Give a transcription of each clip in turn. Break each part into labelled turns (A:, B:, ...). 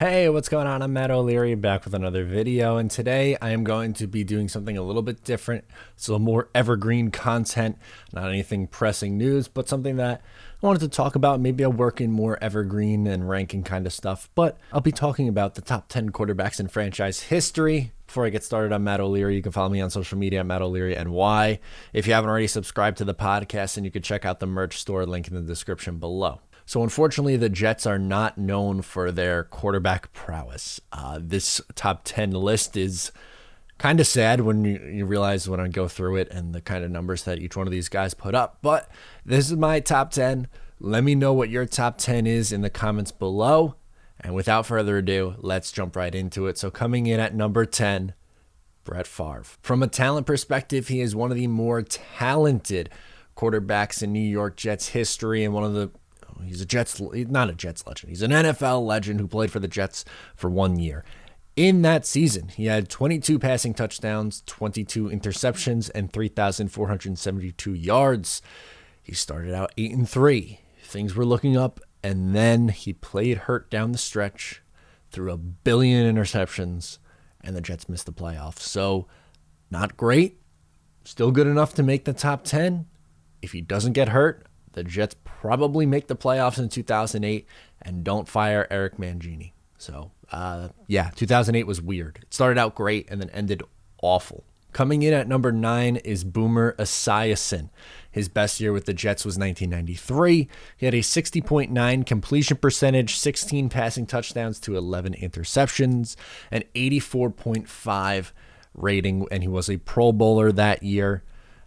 A: Hey, what's going on? I'm Matt O'Leary back with another video, and today I am going to be doing something a little bit different. So more evergreen content, not anything pressing news, but something that I wanted to talk about. Maybe I'll work in more evergreen and ranking kind of stuff, but I'll be talking about the top 10 quarterbacks in franchise history. Before I get started, I'm Matt O'Leary. You can follow me on social media at Matt O'Leary NY. If you haven't already subscribed to the podcast, and you can check out the merch store link in the description below. So unfortunately, the Jets are not known for their quarterback prowess. This top 10 list is kind of sad when you realize when I go through it and the kind of numbers that each one of these guys put up. But this is my top 10. Let me know what your top 10 is in the comments below. And without further ado, let's jump right into it. So coming in at number 10, Brett Favre. From a talent perspective, he is one of the more talented quarterbacks in New York Jets history, and he's not a Jets legend. He's an NFL legend who played for the Jets for 1 year. In that season, he had 22 passing touchdowns, 22 interceptions, and 3,472 yards. He started out 8-3. Things were looking up, and then he played hurt down the stretch, threw 1 billion interceptions, and the Jets missed the playoffs. So, not great. Still good enough to make the top 10. If he doesn't get hurt, the Jets probably make the playoffs in 2008 and don't fire Eric Mangini. So, 2008 was weird. It started out great and then ended awful. Coming in at number 9 is Boomer Esiason. His best year with the Jets was 1993. He had a 60.9 completion percentage, 16 passing touchdowns to 11 interceptions, an 84.5 rating, and he was a Pro Bowler that year.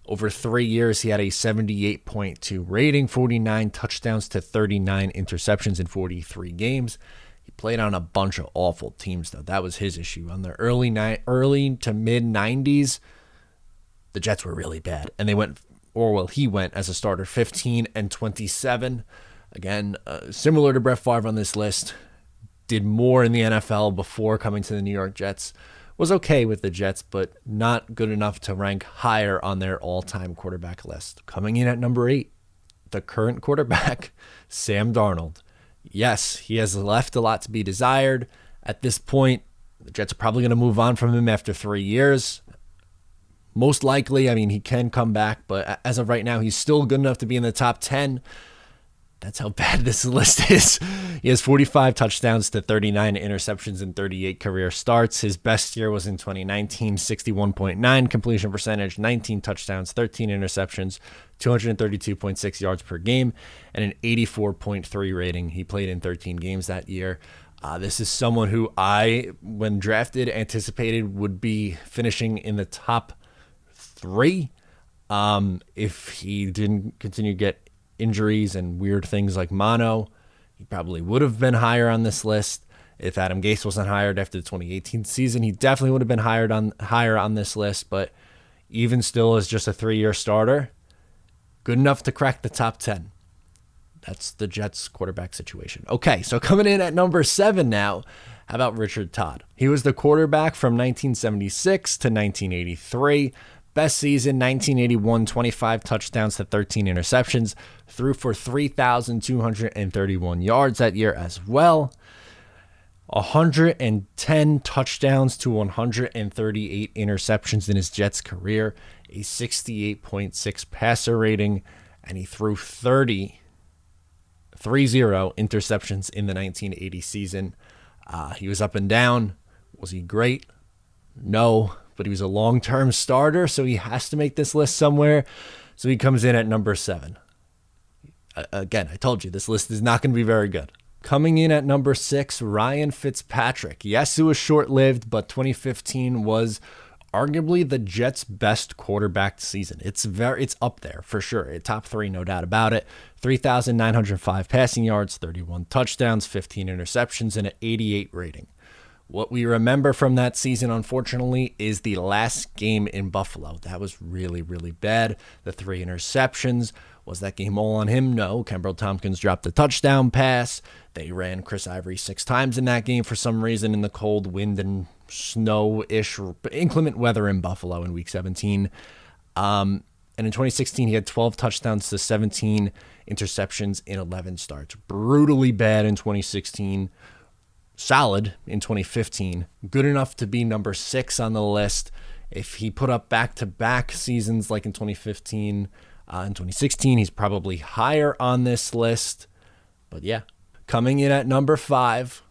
A: Over 3 years, he had a 78.2 rating, 49 touchdowns to 39 interceptions in 43 games. He played on a bunch of awful teams, though. That was his issue. On the early to mid-90s, the Jets were really bad. And he went as a starter 15-27. Again, similar to Brett Favre on this list, did more in the NFL before coming to the New York Jets. Was okay with the Jets, but not good enough to rank higher on their all-time quarterback list. Coming in at number 8, the current quarterback, Sam Darnold. Yes, he has left a lot to be desired. At this point, the Jets are probably going to move on from him after 3 years. Most likely, he can come back, but as of right now, he's still good enough to be in the top 10. That's how bad this list is. He has 45 touchdowns to 39 interceptions in 38 career starts. His best year was in 2019, 61.9 completion percentage, 19 touchdowns, 13 interceptions, 232.6 yards per game, and an 84.3 rating. He played in 13 games that year. This is someone who when drafted, anticipated would be finishing in the top 3 if he didn't continue to get injuries and weird things like mono. He probably would have been higher on this list. If Adam Gase wasn't hired after the 2018 season, he definitely would have been higher on this list, but even still as just a 3-year starter, good enough to crack the top 10. That's the Jets quarterback situation. Okay, so coming in at number 7 now, how about Richard Todd? He was the quarterback from 1976 to 1983. Best season, 1981, 25 touchdowns to 13 interceptions. Threw for 3,231 yards that year as well. 110 touchdowns to 138 interceptions in his Jets career. A 68.6 passer rating. And he threw 30 interceptions in the 1980 season. He was up and down. Was he great? No. But he was a long-term starter, so he has to make this list somewhere. So he comes in at number 7. Again, I told you, this list is not going to be very good. Coming in at number 6, Ryan Fitzpatrick. Yes, it was short-lived, but 2015 was arguably the Jets' best quarterback season. It's up there for sure. Top 3, no doubt about it. 3,905 passing yards, 31 touchdowns, 15 interceptions, and an 88 rating. What we remember from that season, unfortunately, is the last game in Buffalo. That was really, really bad. The 3 interceptions. Was that game all on him? No. Kenbrell Tompkins dropped a touchdown pass. They ran Chris Ivory 6 times in that game for some reason in the cold wind and snow-ish, inclement weather in Buffalo in Week 17. And in 2016, he had 12 touchdowns to 17 interceptions in 11 starts. Brutally bad in 2016. solid in 2015, good enough to be number 6 on the list. If he put up back-to-back seasons like in 2015 and 2016, he's probably higher on this list. But yeah, coming in at number 5,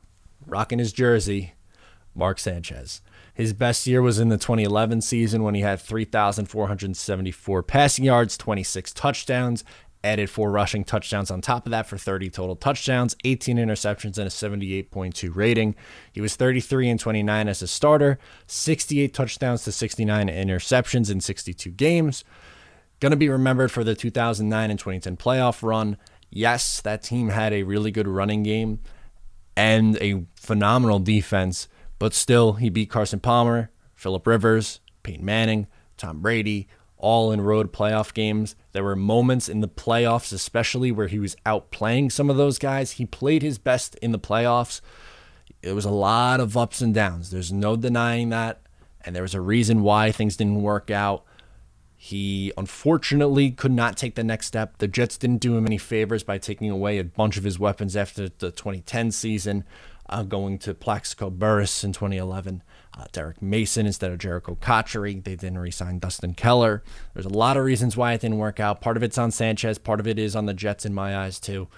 A: rocking his jersey, Mark Sanchez. His best year was in the 2011 season when he had 3,474 passing yards, 26 touchdowns, added 4 rushing touchdowns on top of that for 30 total touchdowns, 18 interceptions, and a 78.2 rating. He was 33-29 as a starter, 68 touchdowns to 69 interceptions in 62 games. Going to be remembered for the 2009 and 2010 playoff run. Yes, that team had a really good running game and a phenomenal defense, but still, he beat Carson Palmer, Phillip Rivers, Peyton Manning, Tom Brady, all in road playoff games. There were moments in the playoffs, especially where he was outplaying some of those guys. He played his best in the playoffs. It was a lot of ups and downs. There's no denying that, and there was a reason why things didn't work out. He unfortunately could not take the next step. The Jets didn't do him any favors by taking away a bunch of his weapons after the 2010 season, going to Plaxico Burress in 2011, Derek Mason instead of Jericho Cotchery. They didn't re-sign Dustin Keller. There's a lot of reasons why it didn't work out. Part of it's on Sanchez. Part of it is on the Jets in my eyes too.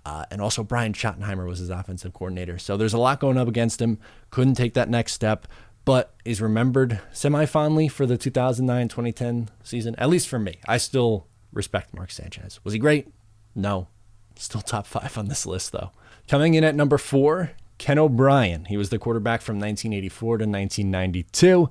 A: And also Brian Schottenheimer was his offensive coordinator. So there's a lot going up against him. Couldn't take that next step, but is remembered semi-fondly for the 2009-2010 season, at least for me. I still respect Mark Sanchez. Was he great? No. Still top 5 on this list, though. Coming in at number 4, Ken OBrien. He was the quarterback from 1984 to 1992,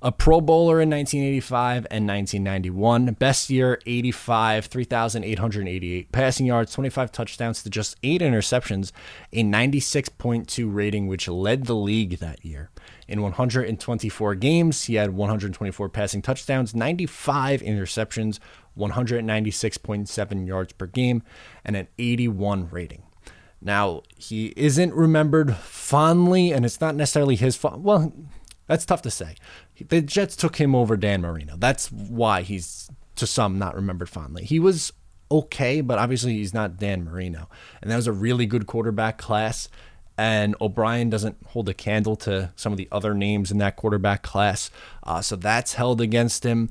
A: a Pro Bowler in 1985 and 1991. Best year, 85, 3,888 passing yards, 25 touchdowns to just 8 interceptions, a 96.2 rating, which led the league that year. In 124 games, he had 124 passing touchdowns, 95 interceptions, 196.7 yards per game, and an 81 rating. Now, he isn't remembered fondly, and it's not necessarily his fault. Well, that's tough to say. The Jets took him over Dan Marino. That's why he's, to some, not remembered fondly. He was okay, but obviously he's not Dan Marino. And that was a really good quarterback class, and OBrien doesn't hold a candle to some of the other names in that quarterback class. So that's held against him.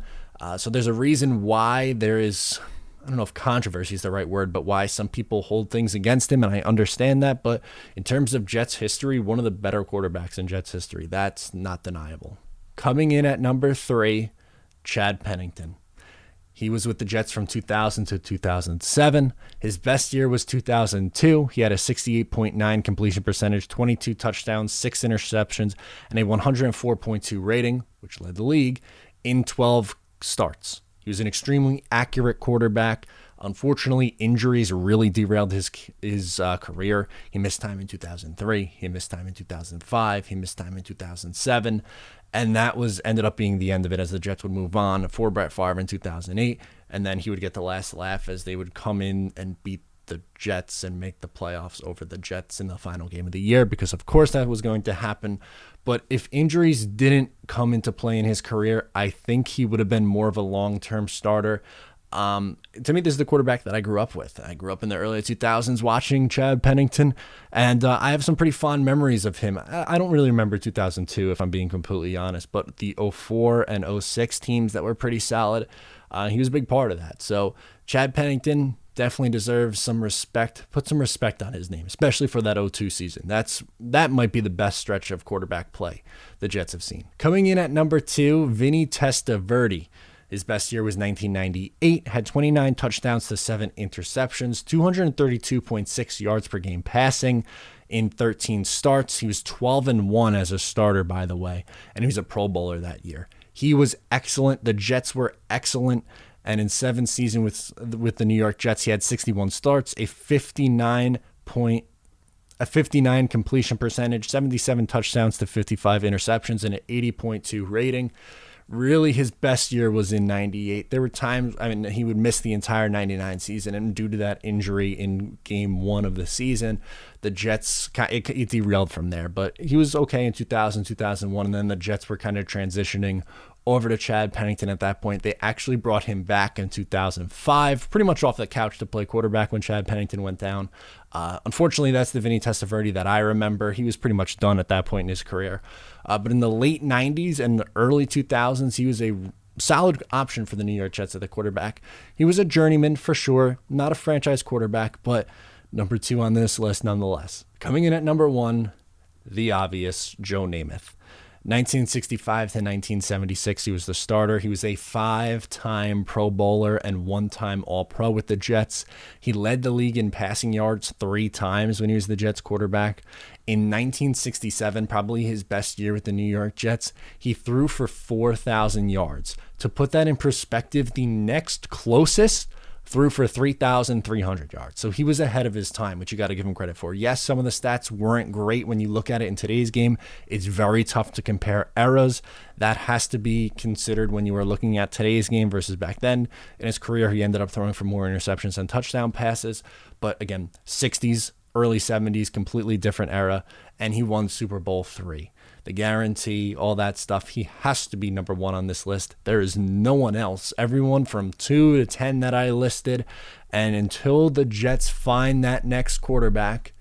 A: So there's a reason why there is, I don't know if controversy is the right word, but why some people hold things against him, and I understand that. But in terms of Jets history, one of the better quarterbacks in Jets history. That's not deniable. Coming in at number 3, Chad Pennington. He was with the Jets from 2000 to 2007. His best year was 2002. He had a 68.9 completion percentage, 22 touchdowns, 6 interceptions, and a 104.2 rating, which led the league, in 12 starts. He was an extremely accurate quarterback. Unfortunately, injuries really derailed his career. He missed time in 2003. He missed time in 2005. He missed time in 2007. And that ended up being the end of it, as the Jets would move on for Brett Favre in 2008. And then he would get the last laugh as they would come in and beat the Jets and make the playoffs over the Jets in the final game of the year, because of course that was going to happen. But if injuries didn't come into play in his career, I think he would have been more of a long-term starter. To me, this is the quarterback that I grew up with. I grew up in the early 2000s watching Chad Pennington, and I have some pretty fond memories of him. I don't really remember 2002, if I'm being completely honest, but the 04 and 06 teams that were pretty solid, he was a big part of that. So Chad Pennington definitely deserves some respect. Put some respect on his name, especially for that 02 season. That might be the best stretch of quarterback play the Jets have seen. Coming in at number 2, Vinny Testa. His best year was 1998, had 29 touchdowns to 7 interceptions, 232.6 yards per game passing in 13 starts. He was 12-1 as a starter, by the way, and he was a Pro Bowler that year. He was excellent. The Jets were excellent, and in 7 seasons with the New York Jets, he had 61 starts, a 59 completion percentage, 77 touchdowns to 55 interceptions, and an 80.2 rating. Really, his best year was in 98. There were times, he would miss the entire 99 season, and due to that injury in game 1 of the season, the Jets, it derailed from there. But he was okay in 2000, 2001, and then the Jets were kind of transitioning over to Chad Pennington at that point. They actually brought him back in 2005, pretty much off the couch to play quarterback when Chad Pennington went down. Unfortunately, that's the Vinny Testa that I remember. He was pretty much done at that point in his career. But in the late 90s and the early 2000s, he was a solid option for the New York Jets at the quarterback. He was a journeyman for sure, not a franchise quarterback, but number 2 on this list nonetheless. Coming in at number 1, the obvious Joe Namath. 1965 to 1976, he was the starter. He was a 5-time Pro Bowler and 1-time All-Pro with the Jets. He led the league in passing yards 3 times when he was the Jets quarterback. In 1967, probably his best year with the New York Jets, he threw for 4,000 yards. To put that in perspective, the next closest threw for 3,300 yards. So he was ahead of his time, which you got to give him credit for. Yes, some of the stats weren't great when you look at it in today's game. It's very tough to compare eras. That has to be considered when you are looking at today's game versus back then. In his career, he ended up throwing for more interceptions than touchdown passes. But again, 60s, early 70s, completely different era. And he won Super Bowl III. The guarantee, all that stuff, he has to be number 1 on this list. There is no one else. Everyone from 2 to 10 that I listed. And until the Jets find that next quarterback,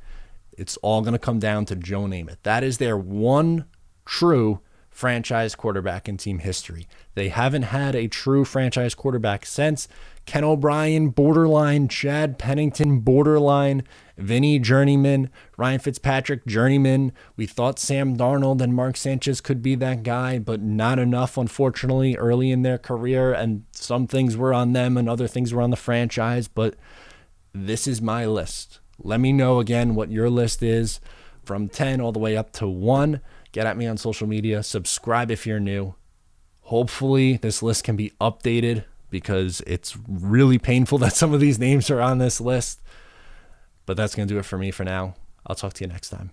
A: it's all going to come down to Joe Namath. That is their one true franchise quarterback in team history. They haven't had a true franchise quarterback since Ken O'Brien, borderline, Chad Pennington, borderline, Vinny, journeyman, Ryan Fitzpatrick, journeyman. We thought Sam Darnold and Mark Sanchez could be that guy, but not enough, unfortunately, early in their career, and some things were on them and other things were on the franchise, but this is my list. Let me know again what your list is from 10 all the way up to 1. Get at me on social media. Subscribe if you're new. Hopefully this list can be updated because it's really painful that some of these names are on this list. But that's going to do it for me for now. I'll talk to you next time.